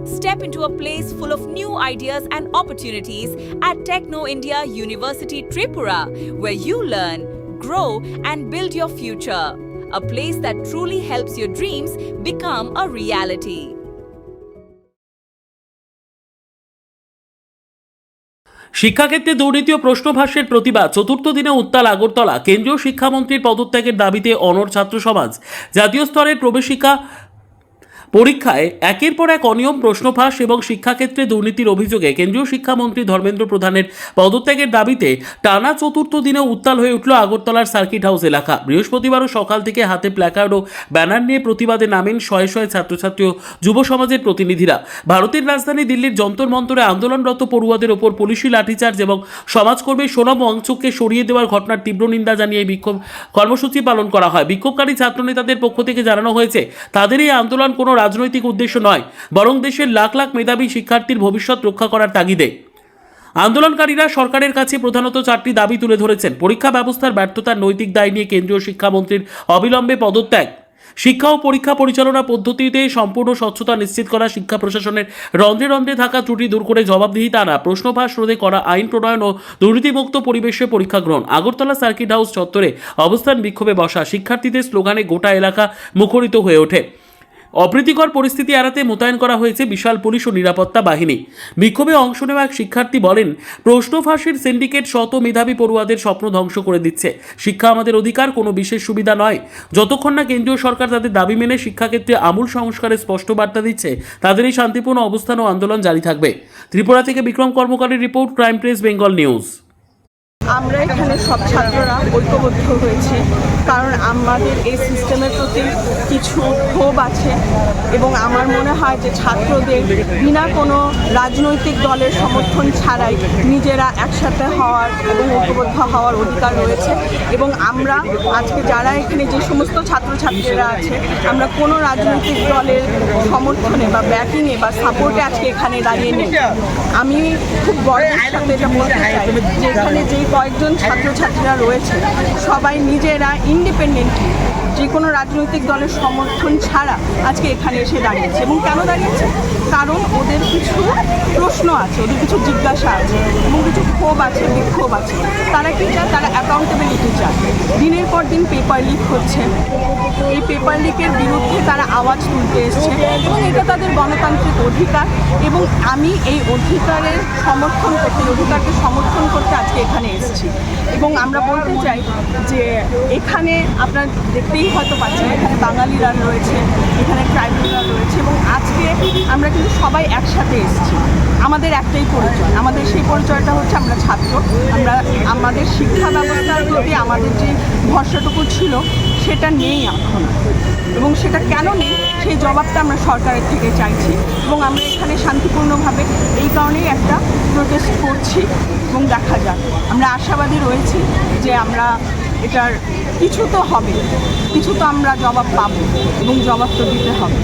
Step into a place full of new ideas and opportunities at Techno India University Tripura, where you learn, grow, and build your future. A place that truly helps your dreams become a reality. শিক্ষাক্ষেত্রে দুর্নীতি ও প্রশ্নভাষ্যের প্রতিবাদ চতুর্থ দিনে উত্তাল আগরতলা। কেন্দ্রীয় শিক্ষামন্ত্রীর পদত্যাগের দাবিতে অনড় ছাত্র সমাজ। জাতীয় স্তরের প্রবেশিকা পরীক্ষায় একের পর এক অনিয়ম, প্রশ্নফাঁস এবং শিক্ষাক্ষেত্রে দুর্নীতির অভিযোগে কেন্দ্রীয় শিক্ষামন্ত্রী ধর্মেন্দ্র প্রধানের পদত্যাগের দাবিতে টানা চতুর্থ দিনে উত্তাল হয়ে উঠল আগরতলার সার্কিট হাউস এলাকা। বৃহস্পতিবারও সকাল থেকে হাতে প্ল্যাকার্ড ও ব্যানার নিয়ে প্রতিবাদে নামেন শয়ে শয়ে ছাত্রছাত্রী ও যুব সমাজের প্রতিনিধিরা। ভারতের রাজধানী দিল্লির যন্তর মন্তরে আন্দোলনরত পড়ুয়াদের ওপর পুলিশি লাঠিচার্জ এবং সমাজকর্মী সোনম ওয়াংচুককে সরিয়ে দেওয়ার ঘটনার তীব্র নিন্দা জানিয়ে বিক্ষোভ কর্মসূচি পালন করা হয়। বিক্ষোভকারী ছাত্রনেতাদের পক্ষ থেকে জানানো হয়েছে, তাদের এই আন্দোলন কোনো রাজনৈতিক উদ্দেশ্য নয়, বরং দেশের লাখ লাখ মেধাবী শিক্ষার্থীর ভবিষ্যৎ রক্ষা করার তাগিদে। আন্দোলনকারীরা সরকারের কাছে প্রধানত চারটি দাবি তুলে ধরেছেন। পরীক্ষা ব্যবস্থার ব্যর্থতার নৈতিক দায় নিয়ে কেন্দ্রীয় শিক্ষামন্ত্রীর অবিলম্বে পদত্যাগ, শিক্ষা ও পরীক্ষা পরিচালনা পদ্ধতিতে সম্পূর্ণ স্বচ্ছতা নিশ্চিত করা, শিক্ষা প্রশাসনের রন্ধ্রে রন্ধ্রে থাকা ত্রুটি দূর করে জবাবদিহিতা আনা, প্রশ্নফাঁস রোধে করা আইন প্রণয়ন ও দুর্নীতিমুক্ত পরিবেশে পরীক্ষা গ্রহণ। আগরতলা সার্কিট হাউস চত্বরে অবস্থান বিক্ষোভে বসা শিক্ষার্থীদের স্লোগানে গোটা এলাকা মুখরিত হয়ে ওঠে। অপ্রীতিকর পরিস্থিতি এড়াতে মোতায়েন করা হয়েছে বিশাল পুলিশ ও নিরাপত্তা বাহিনী। বিক্ষোভে অংশ নেওয়া এক শিক্ষার্থী বলেন, প্রশ্ন ফাঁসের সিন্ডিকেট শত মেধাবী পড়ুয়াদের স্বপ্ন ধ্বংস করে দিচ্ছে। শিক্ষা আমাদের অধিকার, কোনো বিশেষ সুবিধা নয়। যতক্ষণ না কেন্দ্রীয় সরকার তাদের দাবি মেনে শিক্ষাক্ষেত্রে আমূল সংস্কারের স্পষ্ট বার্তা দিচ্ছে, তাদের এই শান্তিপূর্ণ অবস্থান ও আন্দোলন জারি থাকবে। ত্রিপুরা থেকে বিক্রম কর্মকারীর report, crime press Bengal news. আমরা এখানে সব ছাত্ররা ঐক্যবদ্ধ হয়েছি, কারণ আমাদের এই সিস্টেমের প্রতি কিছু ক্ষোভ আছে এবং আমার মনে হয় যে ছাত্রদের বিনা কোনো রাজনৈতিক দলের সমর্থন ছাড়াই নিজেরা একসাথে হওয়ার এবং ঐক্যবদ্ধ হওয়ার অধিকার রয়েছে। এবং আমরা আজকে যারা এখানে যে সমস্ত ছাত্রছাত্রীরা আছে, আমরা কোনো রাজনৈতিক দলের সমর্থনে বা ব্যাকিংয়ে বা সাপোর্টে আজকে এখানে দাঁড়িয়ে নেই। আমি খুব গর্বের সাথে এটা বলতে চাই যে এখানে যে কয়েকজন ছাত্রছাত্রীরা রয়েছে সবাই নিজেরা ইন্ডিপেন্ডেন্টলি যে কোনো রাজনৈতিক দলের সমর্থন ছাড়া আজকে এখানে এসে দাঁড়িয়েছে। এবং কেন দাঁড়িয়েছে? কারণ ওদের কিছু প্রশ্ন আছে, ওদের কিছু জিজ্ঞাসা আছে এবং কিছু ক্ষোভ আছে, বিক্ষোভ আছে। তারা কি চায়? তারা অ্যাকাউন্টেবিলিটি চায়। দিনের পর দিন পেপার লিক হচ্ছে, এই পেপার লিকের বিরুদ্ধে তারা আওয়াজ তুলতে এসছে এবং এটা তাদের গণতান্ত্রিক অধিকার। এবং আমি এই অধিকারের সমর্থন করতে, অধিকারকে সমর্থন করতে আজকে এখানে এসেছি। এবং আমরা বলতে চাই যে এখানে আপনারা দেখতেই হয়তো পাচ্ছেন, এখানে বাঙালিরা রয়েছে, এখানে ট্রাইবালরা রয়েছে এবং আজকে আমরা কিন্তু সবাই একসাথে এসেছি। আমাদের একটাই পরিচয়, আমাদের সেই পরিচয়টা হচ্ছে আমরা ছাত্র। আমরা আমাদের শিক্ষা ব্যবস্থার প্রতি আমাদের যে ভরসাটুকু ছিল সেটা নেই এখন, এবং সেটা কেন নেই সেই জবাবটা আমরা সরকারের থেকে চাইছি। এবং আমরা এখানে শান্তিপূর্ণভাবে এই কারণেই একটা প্রোটেস্ট করছি এবং দেখা যাক, আমরা আশাবাদী রয়েছি যে আমরা এটার কিছু তো হবে, কিছু তো আমরা জবাব পাবো এবং জবাব তো দিতে হবে।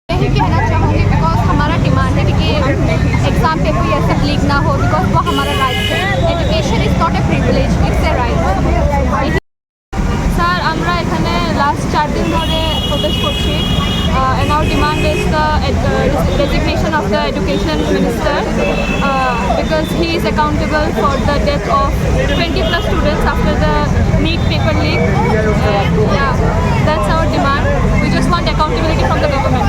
यही कहना चाहूँगी बिकॉज हमारा डिमांड है कि एग्ज़ाम पेपर ये सब लीक ना हो, बिकॉज वो हमारा राइट है। Education is not a privilege, it's a right. Sir, আমরা এখানে লাস্ট 4 দিন ধরে প্রোটেস্ট করছি and our demand is the resignation of the education minister because he is accountable for the death of 20+ students after the NEET paper leak. Yeah, that's our demand. We just want accountability from the government.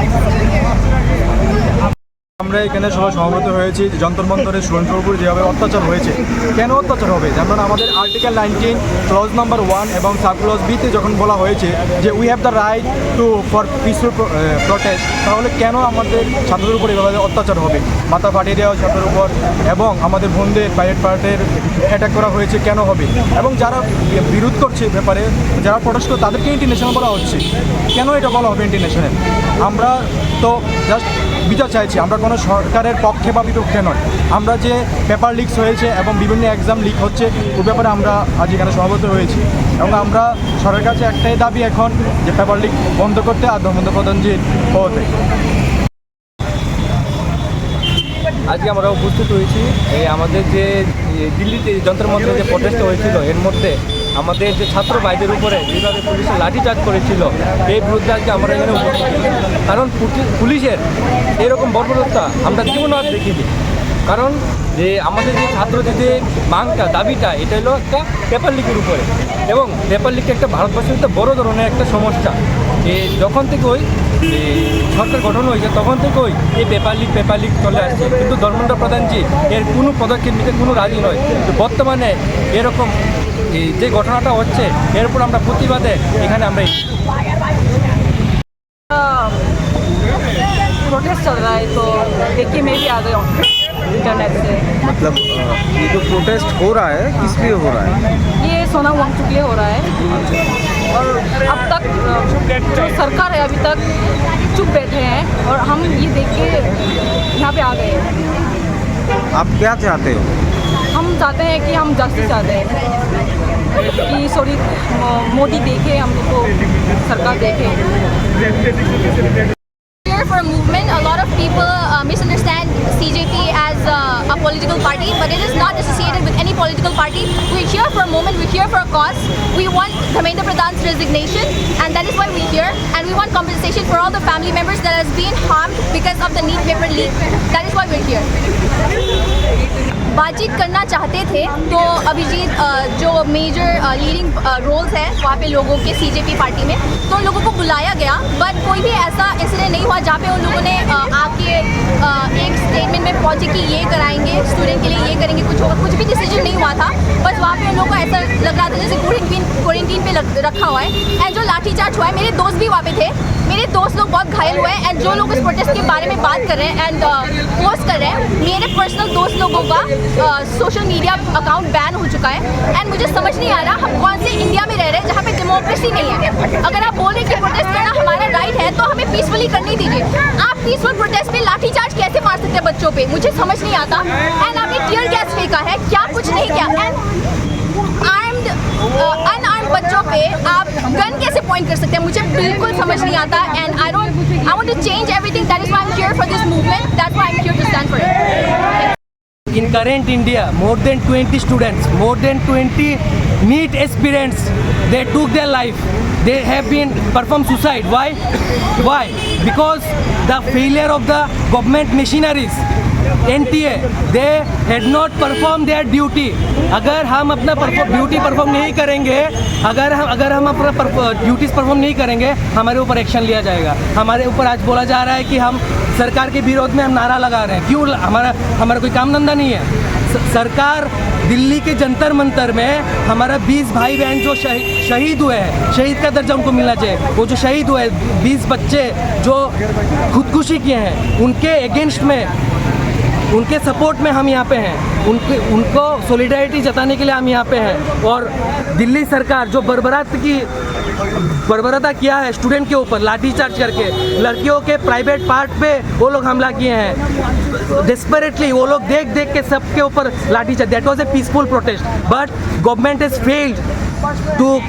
আমরা এখানে সবাই সমবেত হয়েছি যন্তর মন্তরে স্টুডেন্টের উপর যেভাবে অত্যাচার হয়েছে। কেন অত্যাচার হবে? যেমন আমাদের আর্টিকেল 19 ক্লজ নাম্বার 1 এবং সাব ক্লজ বিতে যখন বলা হয়েছে যে we have the right two for peaceful protest, তাহলে কেন আমাদের ছাত্রদের উপর এভাবে অত্যাচার হবে? মাথা ফাটিয়ে দেওয়া ছাত্রের উপর এবং আমাদের বোনদের প্রাইভেট পার্টের অ্যাটাক করা হয়েছে, কেন হবে? এবং যারা বিরোধ করছে ব্যাপারে, যারা প্রটেস্ট করে তাদেরকে ইন্টারন্যাশনাল বলা হচ্ছে, কেন এটা বলা হবে ইন্টারন্যাশনাল? আমরা তো জাস্ট বিচার চাইছি, আমরা কোনো সরকারের পক্ষে বা বিপক্ষে নয়। আমরা যে পেপার লিকস হয়েছে এবং বিভিন্ন এক্সাম লিক হচ্ছে ওই ব্যাপারে আমরা আজ এখানে সমবেত হয়েছি এবং আমরা সরকারের কাছে একটাই দাবি এখন যে পেপার লিক বন্ধ করতে আর ধর্মেন্দ্র প্রধানজির পদে। আজকে আমরা উপস্থিত হয়েছি এই আমাদের যে দিল্লিতে যন্ত্র মন্ত্রে যে প্রটেস্ট হয়েছিল এর মধ্যে আমাদের যে ছাত্র ভাইদের উপরে যেভাবে পুলিশের লাঠিচার্জ করেছিল এই বিরুদ্ধে আজকে আমরা এখানে উপস্থিত হয়েছি। কারণ পুলিশের এরকম বর্বরতা আমরা জীবনে আর দেখিনি। কারণ যে আমাদের যে ছাত্রদের যে মাংটা দাবিটা এটা হলো একটা পেপার লিকের উপরে, এবং পেপার লিক একটা ভারতবর্ষের একটা বড় ধরনের একটা সমস্যা। যখন থেকে ওই সরকার গঠন হয়েছে তখন থেকে ওই এই পেপার লিক চলে আসছে, কিন্তু ধর্মেন্দ্র প্রধানজি এর কোনো পদক্ষেপ নিতে কোনো রাজি নয়। তো বর্তমানে এরকম যে ঘটনাটা হচ্ছে এর উপর আমরা প্রতিবাদে এখানে আমরা प्रोटेस्ट चल रहा है तो देखिए मैं भी आ गई हूँ इंटरनेट से। मतलब ये जो प्रोटेस्ट हो रहा है किस लिए हो रहा है? ये सोनम वांगचुक के लिए हो रहा है और अब तक जो सरकार है अभी तक चुप बैठे हैं और हम ये देख के यहाँ पे आ गए हैं। आप क्या चाहते हो? हम चाहते हैं कि हम जस्टिस चाहते हैं कि सॉरी मोदी देखे हम लोग को, सरकार देखे। Here for a movement, a lot of people misunderstand CJP as a political party, but it is not associated with any political party. We're here for a moment, we're here for a cause. We want Dharmendra Pradhan's resignation, and that is why we're here. And we want compensation for all the family members that has been harmed because of the NEET paper leak. That is why we're here. बातचीत करना चाहते थे तो अभिजीत जो major leading roles हैं वहाँ पे लोगों के सीजेपी पार्टी में, तो उन लोगों को बुलाया गया, बट कोई भी ऐसा इंसिडेंट नहीं हुआ जहाँ पे उन लोगों ने आके एक स्टेटमेंट में पहुँचे कि ये कराएंगे स्टूडेंट के लिए, ये करेंगे, कुछ होगा, कुछ भी डिसीजन नहीं हुआ था। बस वहाँ पे उन लोगों को ऐसा लग रहा था जैसे क्वारंटीन पे रखा हुआ है। एंड जो लाठीचार्ज हुआ है, मेरे दोस्त भी वहाँ पे थे, मेरे दोस्त लोग बहुत घायल हुए हैं। एंड जो लोग इस प्रोटेस्ट के बारे में बात कर रहे हैं एंड पोस्ट कर रहे हैं, मेरे पर्सनल दोस्त लोगों का सोशल मीडिया अकाउंट बैन हो चुका है। एंड मुझे समझ नहीं आ रहा हम कौन से इंडिया में रह रहे हैं जहाँ पे डेमोक्रेसी नहीं है। अगर आप बोल रहे हैं कि प्रोटेस्ट करना हमारा राइट है तो हमें पीसफुली करने दीजिए। आप पीसफुल प्रोटेस्ट पे लाठीचार्ज कैसे मार सकते हैं बच्चों पे, मुझे समझ नहीं आता। एंड आपने टीयर गैस फेंका है, क्या कुछ नहीं किया। एंड अनआर्म्ड बच्चों पे आप गन कैसे पॉइंट कर सकते हैं, मुझे बिल्कुल समझ नहीं आता। And I want to change everything, that is why I am here for this movement, that's why I am here to stand for it. In current India, more than 20 students, more than 20 NEET aspirants, they took their life. They have been performed suicide. Why? Because the failure of the government machineries, NTA, they had not performed their duty. अगर हम अपना duty perform नहीं करेंगे, अगर हम अपना duties perform नहीं करेंगे, हमारे ऊपर एक्शन लिया जाएगा। हमारे ऊपर आज बोला जा रहा है कि हम सरकार के विरोध में हम नारा लगा रहे हैं। क्यों? हमारा कोई काम धंधा नहीं है। सरकार दिल्ली के जंतर मंतर में हमारा 20 भाई बहन जो शहीद हुए हैं, शहीद का दर्जा उनको मिलना चाहिए। वो जो शहीद हुए 20 बच्चे जो खुदकुशी किए हैं, उनके अगेंस्ट में, उनके सपोर्ट में हम यहाँ पे हैं, उनको सॉलिडारिटी जताने के लिए हम यहाँ पे हैं। और दिल्ली सरकार जो बर्बरता किया है स्टूडेंट के ऊपर लाठीचार्ज करके, लड़कियों के प्राइवेट पार्ट पे वो लोग हमला किए हैं डेस्परेटली, वो लोग देख के सबके ऊपर lathicharge. That was a peaceful protest, but government has failed to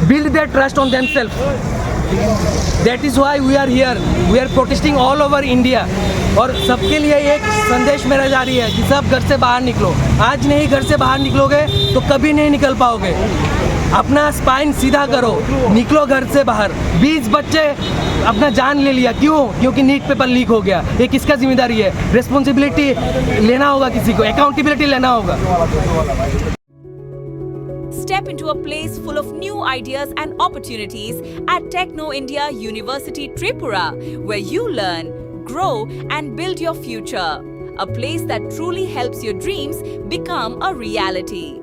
build their trust on themself. That is why we are here. We are protesting all over India. और सबके लिए एक संदेश मेरा जारी है कि सब घर से बाहर निकलो। आज नहीं घर से बाहर निकलोगे तो कभी नहीं निकल पाओगे। अपना स्पाइन सीधा करो, निकलो घर से बाहर। 20 बच्चे अपना जान ले लिया, क्यों? क्योंकि नीट पेपर लीक हो गया। ये किसका जिम्मेदारी है? रिस्पॉन्सिबिलिटी लेना होगा, किसी को अकाउंटेबिलिटी लेना होगा। Step into a place full of new ideas and opportunities at Techno India University Tripura, where you learn, grow, and build your future. A place that truly helps your dreams become a reality.